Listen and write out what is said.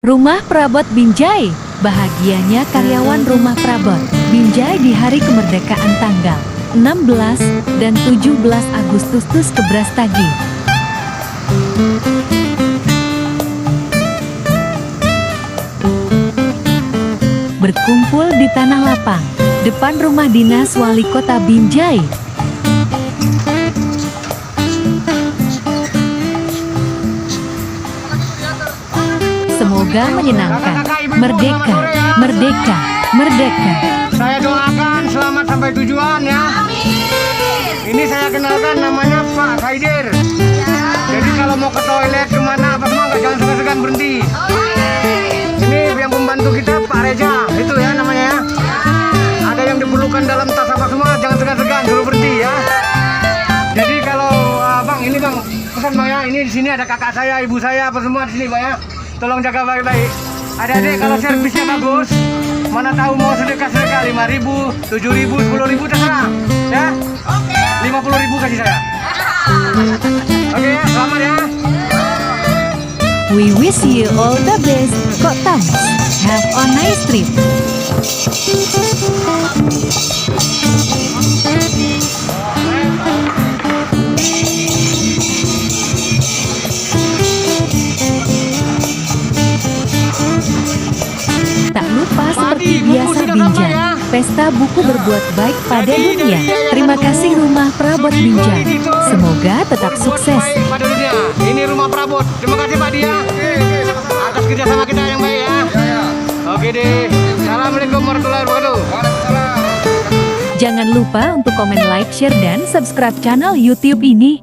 Rumah Prabot Binjai. Bahagianya karyawan Rumah Prabot Binjai di hari kemerdekaan tanggal 16 dan 17 Agustus ke Brastagi. Berkumpul di Tanah Lapang, depan rumah dinas Wali Kota Binjai. Semoga menyenangkan. Merdeka, merdeka, merdeka. Saya doakan selamat sampai tujuan ya. Ini saya kenalkan namanya Pak Kaidir. Jadi kalau mau ke toilet kemana apa semua nggak, jangan segan-segan berhenti. Ini yang membantu kita Pak Reza, itu ya namanya ya. Ada yang diperlukan dalam tas apa semua, jangan segan-segan, suruh berhenti ya. Jadi kalau bang, ini bang, pesan bang ya, ini di sini ada kakak saya, ibu saya, apa semua di sini bang ya. Tolong jaga baik-baik. Adik-adik kalau servisnya bagus, mana tahu mau sedekah-sedekah 5.000, 7.000, 10.000 terserah ya. 50.000 kasih saya. Oke ya, selamat ya. We wish you all the best, Kok Tams. Have a nice trip. Tak lupa seperti biasa Binjai, pesta buku berbuat baik pada dunia. Terima kasih Rumah Prabot Binjai. Semoga tetap sukses. Pada dunia. Ini Rumah Prabot. Terima kasih Pak Dia atas kerjasama kita yang baik ya. Oke deh. Assalamualaikum warahmatullahi wabarakatuh. Jangan lupa untuk komen, like, share, dan subscribe channel YouTube ini.